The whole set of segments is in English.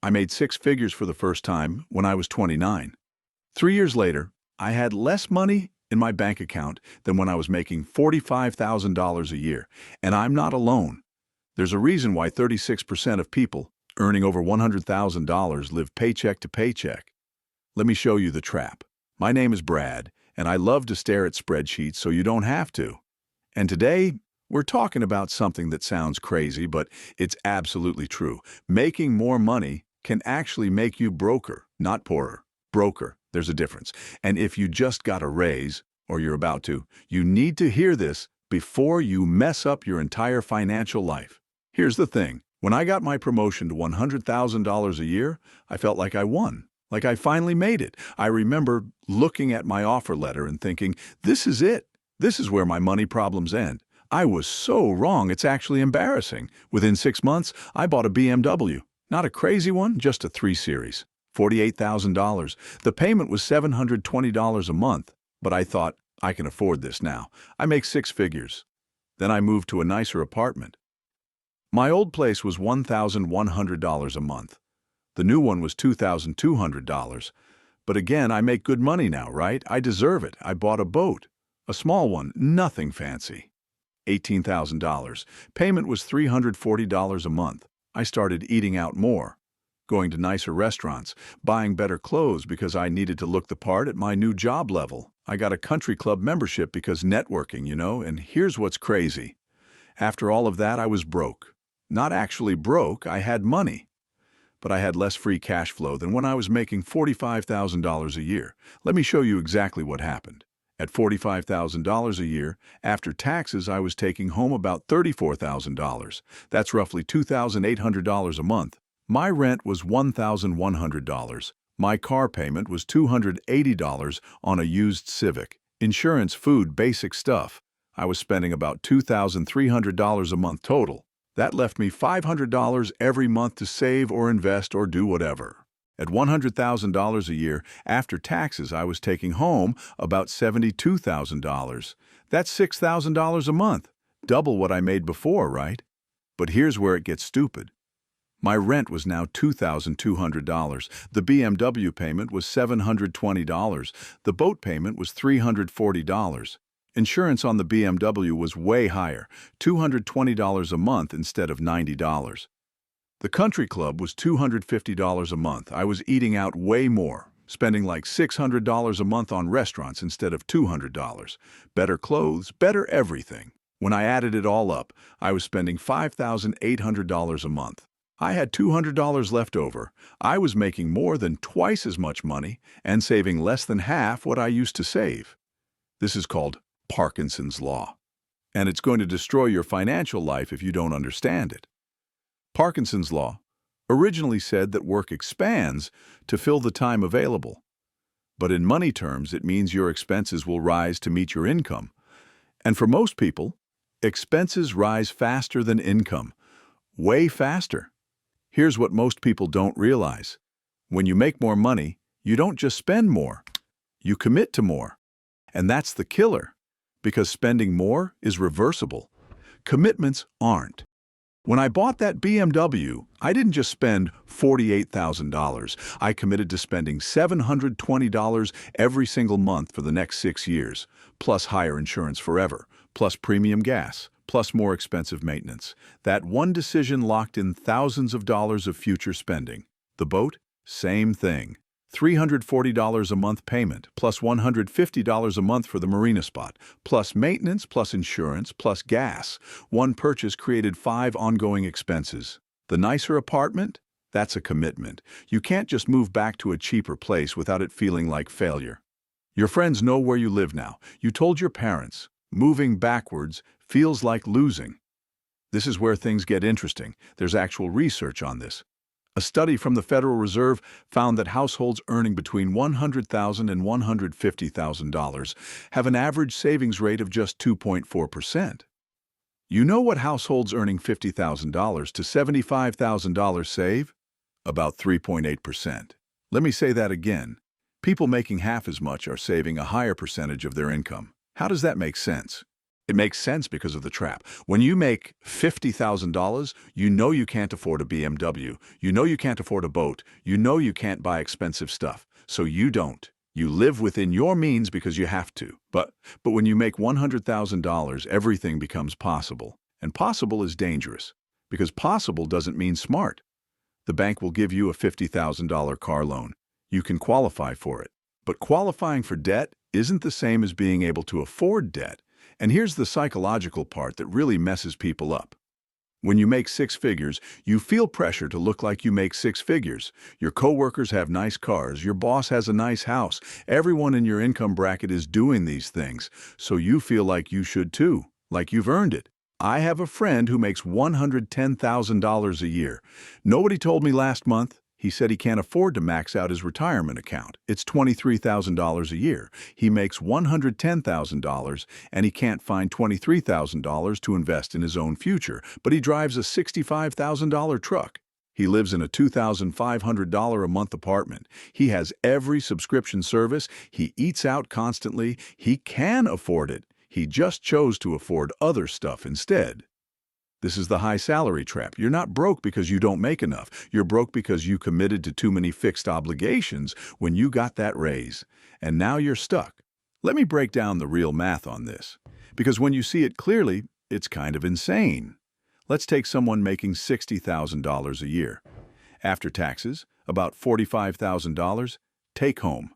I made six figures for the first time when I was 29. 3 years later, I had less money in my bank account than when I was making $45,000 a year. And I'm not alone. There's a reason why 36% of people earning over $100,000 live paycheck to paycheck. Let me show you the trap. My name is Brad, and I love to stare at spreadsheets so you don't have to. And today, we're talking about something that sounds crazy, but it's absolutely true. Making more money can actually make you broker, not poorer. Broker, there's a difference. And if you just got a raise, or you're about to, you need to hear this before you mess up your entire financial life. Here's the thing. When I got my promotion to $100,000 a year, I felt like I won. Like I finally made it. I remember looking at my offer letter and thinking, this is it. This is where my money problems end. I was so wrong, it's actually embarrassing. Within 6 months, I bought a BMW. Not a crazy one, just a 3 Series. $48,000. The payment was $720 a month, but I thought, I can afford this now. I make 6 figures. Then I moved to a nicer apartment. My old place was $1,100 a month. The new one was $2,200. But again, I make good money now, right? I deserve it. I bought a boat. A small one, nothing fancy. $18,000. Payment was $340 a month. I started eating out more, going to nicer restaurants, buying better clothes because I needed to look the part at my new job level. I got a country club membership because networking, and here's what's crazy. After all of that, I was broke. Not actually broke, I had money. But I had less free cash flow than when I was making $45,000 a year. Let me show you exactly what happened. At $45,000 a year, after taxes, I was taking home about $34,000. That's roughly $2,800 a month. My rent was $1,100. My car payment was $280 on a used Civic. Insurance, food, basic stuff. I was spending about $2,300 a month total. That left me $500 every month to save or invest or do whatever. At $100,000 a year, after taxes, I was taking home about $72,000. That's $6,000 a month. Double what I made before, right? But here's where it gets stupid. My rent was now $2,200. The BMW payment was $720. The boat payment was $340. Insurance on the BMW was way higher, $220 a month instead of $90. The country club was $250 a month. I was eating out way more, spending like $600 a month on restaurants instead of $200. Better clothes, better everything. When I added it all up, I was spending $5,800 a month. I had $200 left over. I was making more than twice as much money and saving less than half what I used to save. This is called Parkinson's law. And it's going to destroy your financial life if you don't understand it. Parkinson's law originally said that work expands to fill the time available. But in money terms, it means your expenses will rise to meet your income. And for most people, expenses rise faster than income. Way faster. Here's what most people don't realize. When you make more money, you don't just spend more. You commit to more. And that's the killer. Because spending more is reversible. Commitments aren't. When I bought that BMW, I didn't just spend $48,000. I committed to spending $720 every single month for the next 6 years, plus higher insurance forever, plus premium gas, plus more expensive maintenance. That one decision locked in thousands of dollars of future spending. The boat? Same thing. $340 a month payment, plus $150 a month for the marina spot, plus maintenance, plus insurance, plus gas. One purchase created 5 ongoing expenses. The nicer apartment? That's a commitment. You can't just move back to a cheaper place without it feeling like failure. Your friends know where you live now. You told your parents. Moving backwards feels like losing. This is where things get interesting. There's actual research on this. A study from the Federal Reserve found that households earning between $100,000 and $150,000 have an average savings rate of just 2.4%. You know what households earning $50,000 to $75,000 save? About 3.8%. Let me say that again. People making half as much are saving a higher percentage of their income. How does that make sense? It makes sense because of the trap. When you make $50,000, you know you can't afford a BMW. You know you can't afford a boat. You know you can't buy expensive stuff. So you don't. You live within your means because you have to. But when you make $100,000, everything becomes possible. And possible is dangerous, because possible doesn't mean smart. The bank will give you a $50,000 car loan. You can qualify for it. But qualifying for debt isn't the same as being able to afford debt. And here's the psychological part that really messes people up. When you make six figures, you feel pressure to look like you make six figures. Your coworkers have nice cars, your boss has a nice house, everyone in your income bracket is doing these things, so you feel like you should too, like you've earned it. I have a friend who makes $110,000 a year. Nobody told me last month. He said he can't afford to max out his retirement account. It's $23,000 a year. He makes $110,000 and he can't find $23,000 to invest in his own future, but he drives a $65,000 truck. He lives in a $2,500 a month apartment. He has every subscription service. He eats out constantly. He can afford it. He just chose to afford other stuff instead. This is the high salary trap. You're not broke because you don't make enough. You're broke because you committed to too many fixed obligations when you got that raise. And now you're stuck. Let me break down the real math on this, because when you see it clearly, it's kind of insane. Let's take someone making $60,000 a year. After taxes, about $45,000, take home.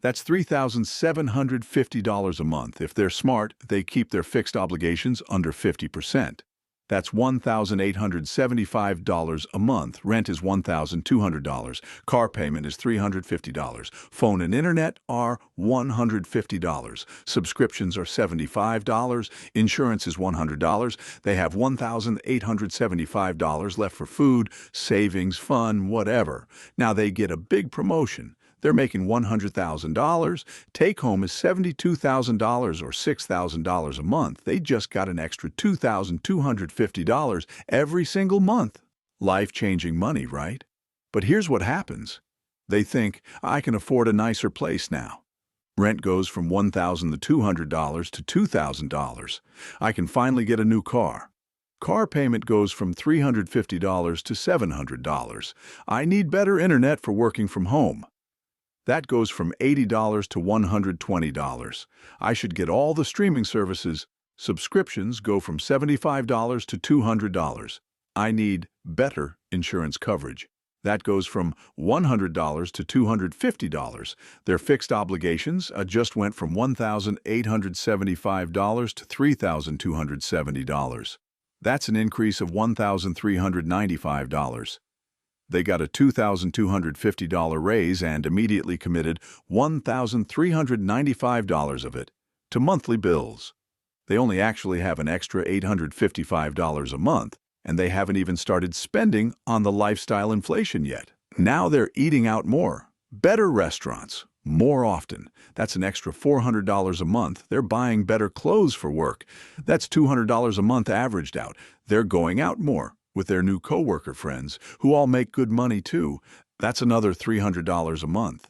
That's $3,750 a month. If they're smart, they keep their fixed obligations under 50%. That's $1,875 a month. Rent is $1,200. Car payment is $350. Phone and internet are $150. Subscriptions are $75. Insurance is $100. They have $1,875 left for food, savings, fun, whatever. Now they get a big promotion. They're making $100,000. Take home is $72,000 or $6,000 a month. They just got an extra $2,250 every single month. Life-changing money, right? But here's what happens. They think, I can afford a nicer place now. Rent goes from $1,200 to $2,000. I can finally get a new car. Car payment goes from $350 to $700. I need better internet for working from home. That goes from $80 to $120. I should get all the streaming services. Subscriptions go from $75 to $200. I need better insurance coverage. That goes from $100 to $250. Their fixed obligations just went from $1,875 to $3,270. That's an increase of $1,395. They got a $2,250 raise and immediately committed $1,395 of it to monthly bills. They only actually have an extra $855 a month, and they haven't even started spending on the lifestyle inflation yet. Now they're eating out more, better restaurants, more often. That's an extra $400 a month. They're buying better clothes for work. That's $200 a month averaged out. They're going out more with their new coworker friends, who all make good money too. That's another $300 a month.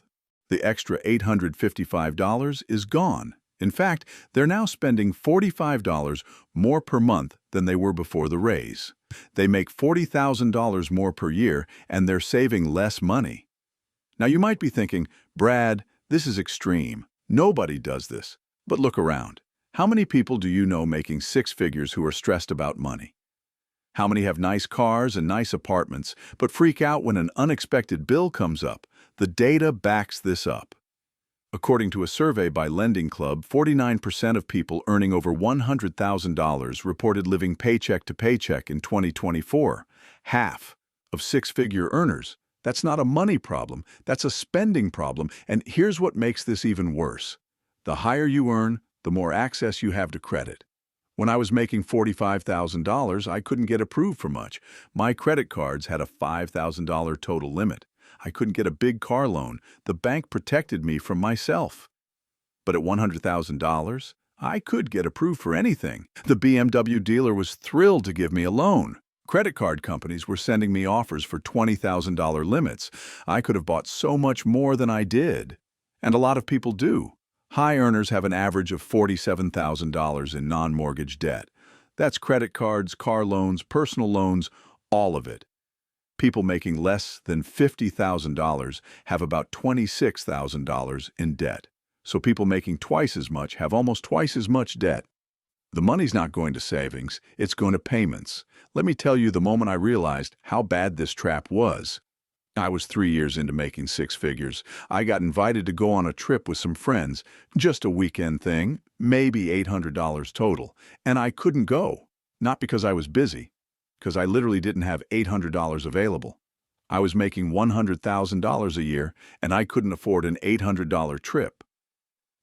The extra $855 is gone. In fact, they're now spending $45 more per month than they were before the raise. They make $40,000 more per year, and they're saving less money. Now you might be thinking, Brad, this is extreme. Nobody does this. But look around. How many people do you know making six figures who are stressed about money? How many have nice cars and nice apartments, but freak out when an unexpected bill comes up? The data backs this up. According to a survey by Lending Club, 49% of people earning over $100,000 reported living paycheck to paycheck in 2024. Half of six-figure earners. That's not a money problem, that's a spending problem, and here's what makes this even worse. The higher you earn, the more access you have to credit. When I was making $45,000, I couldn't get approved for much. My credit cards had a $5,000 total limit. I couldn't get a big car loan. The bank protected me from myself. But at $100,000, I could get approved for anything. The BMW dealer was thrilled to give me a loan. Credit card companies were sending me offers for $20,000 limits. I could have bought so much more than I did. And a lot of people do. High earners have an average of $47,000 in non-mortgage debt. That's credit cards, car loans, personal loans, all of it. People making less than $50,000 have about $26,000 in debt. So people making twice as much have almost twice as much debt. The money's not going to savings, it's going to payments. Let me tell you the moment I realized how bad this trap was. I was 3 years into making six figures. I got invited to go on a trip with some friends, just a weekend thing, maybe $800 total, and I couldn't go. Not because I was busy, because I literally didn't have $800 available. I was making $100,000 a year, and I couldn't afford an $800 trip.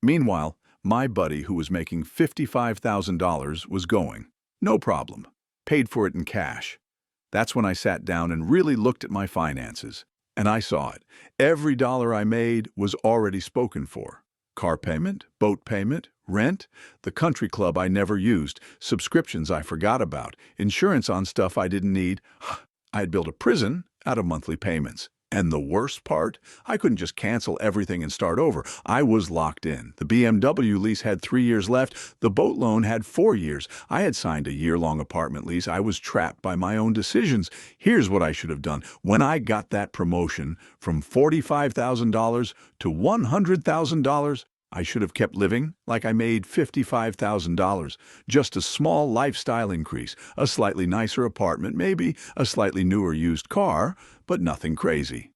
Meanwhile, my buddy who was making $55,000 was going. No problem. Paid for it in cash. That's when I sat down and really looked at my finances. And I saw it. Every dollar I made was already spoken for. Car payment, boat payment, rent, the country club I never used, subscriptions I forgot about, insurance on stuff I didn't need. I had built a prison out of monthly payments. And the worst part, I couldn't just cancel everything and start over. I was locked in. The BMW lease had 3 years left. The boat loan had 4 years. I had signed a year-long apartment lease. I was trapped by my own decisions. Here's what I should have done. When I got that promotion from $45,000 to $100,000, I should have kept living like I made $55,000. Just a small lifestyle increase, a slightly nicer apartment, maybe a slightly newer used car, but nothing crazy.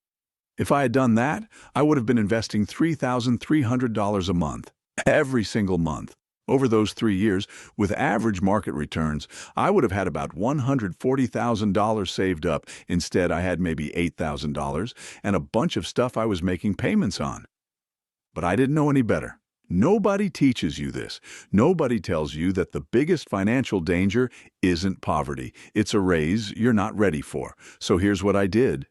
If I had done that, I would have been investing $3,300 a month, every single month. Over those 3 years, with average market returns, I would have had about $140,000 saved up. Instead, I had maybe $8,000 and a bunch of stuff I was making payments on. But I didn't know any better. Nobody teaches you this. Nobody tells you that the biggest financial danger isn't poverty. It's a raise you're not ready for. So here's what I did.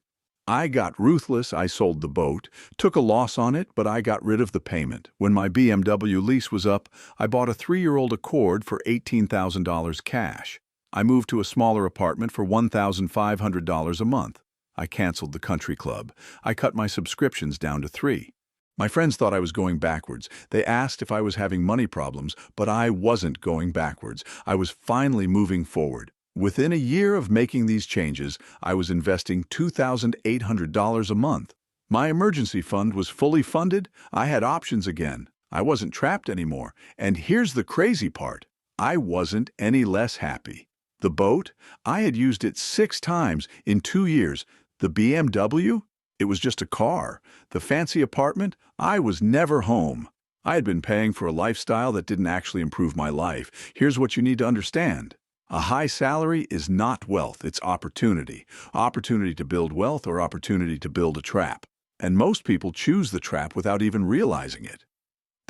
I got ruthless. I sold the boat, took a loss on it, but I got rid of the payment. When my BMW lease was up, I bought a 3-year-old Accord for $18,000 cash. I moved to a smaller apartment for $1,500 a month. I canceled the country club. I cut my subscriptions down to 3. My friends thought I was going backwards. They asked if I was having money problems, but I wasn't going backwards. I was finally moving forward. Within a year of making these changes, I was investing $2,800 a month. My emergency fund was fully funded. I had options again. I wasn't trapped anymore. And here's the crazy part. I wasn't any less happy. The boat? I had used it 6 times in 2 years. The BMW? It was just a car. The fancy apartment? I was never home. I had been paying for a lifestyle that didn't actually improve my life. Here's what you need to understand. A high salary is not wealth, it's opportunity. Opportunity to build wealth or opportunity to build a trap. And most people choose the trap without even realizing it.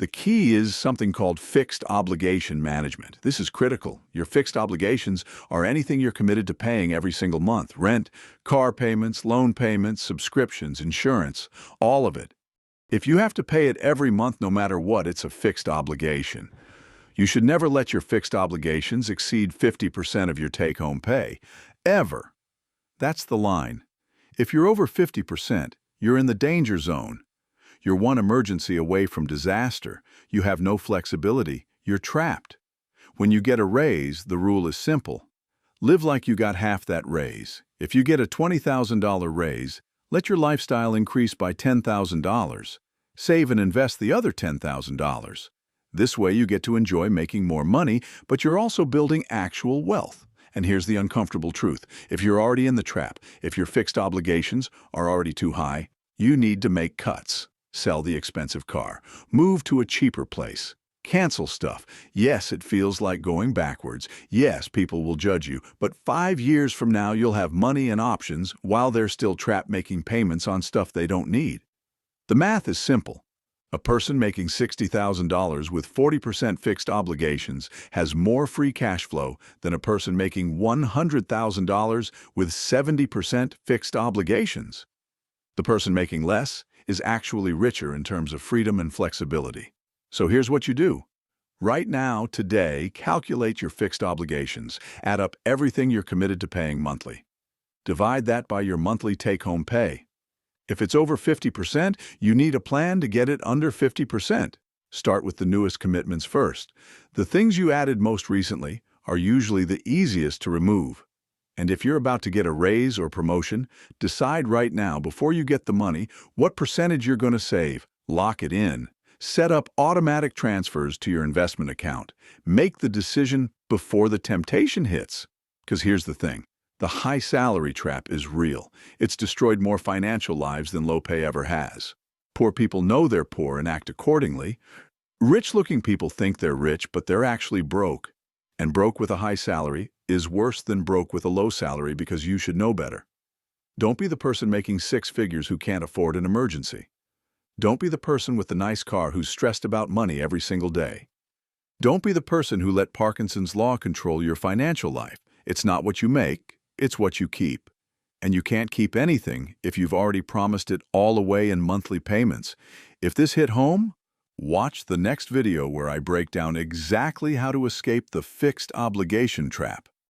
The key is something called fixed obligation management. This is critical. Your fixed obligations are anything you're committed to paying every single month. Rent, car payments, loan payments, subscriptions, insurance, all of it. If you have to pay it every month no matter what, it's a fixed obligation. You should never let your fixed obligations exceed 50% of your take-home pay. Ever. That's the line. If you're over 50%, you're in the danger zone. You're one emergency away from disaster. You have no flexibility. You're trapped. When you get a raise, the rule is simple. Live like you got half that raise. If you get a $20,000 raise, let your lifestyle increase by $10,000. Save and invest the other $10,000. This way you get to enjoy making more money, but you're also building actual wealth. And here's the uncomfortable truth. If you're already in the trap, if your fixed obligations are already too high, you need to make cuts. Sell the expensive car. Move to a cheaper place. Cancel stuff. Yes, it feels like going backwards. Yes, people will judge you. But 5 years from now, you'll have money and options while they're still trapped making payments on stuff they don't need. The math is simple. A person making $60,000 with 40% fixed obligations has more free cash flow than a person making $100,000 with 70% fixed obligations. The person making less is actually richer in terms of freedom and flexibility. So here's what you do. Right now, today, calculate your fixed obligations. Add up everything you're committed to paying monthly. Divide that by your monthly take-home pay. If it's over 50%, you need a plan to get it under 50%. Start with the newest commitments first. The things you added most recently are usually the easiest to remove. And if you're about to get a raise or promotion, decide right now, before you get the money, what percentage you're going to save. Lock it in. Set up automatic transfers to your investment account. Make the decision before the temptation hits. Because here's the thing. The high salary trap is real. It's destroyed more financial lives than low pay ever has. Poor people know they're poor and act accordingly. Rich-looking people think they're rich, but they're actually broke. And broke with a high salary is worse than broke with a low salary, because you should know better. Don't be the person making six figures who can't afford an emergency. Don't be the person with the nice car who's stressed about money every single day. Don't be the person who let Parkinson's law control your financial life. It's not what you make, it's what you keep. And you can't keep anything if you've already promised it all away in monthly payments. If this hit home, watch the next video where I break down exactly how to escape the fixed obligation trap.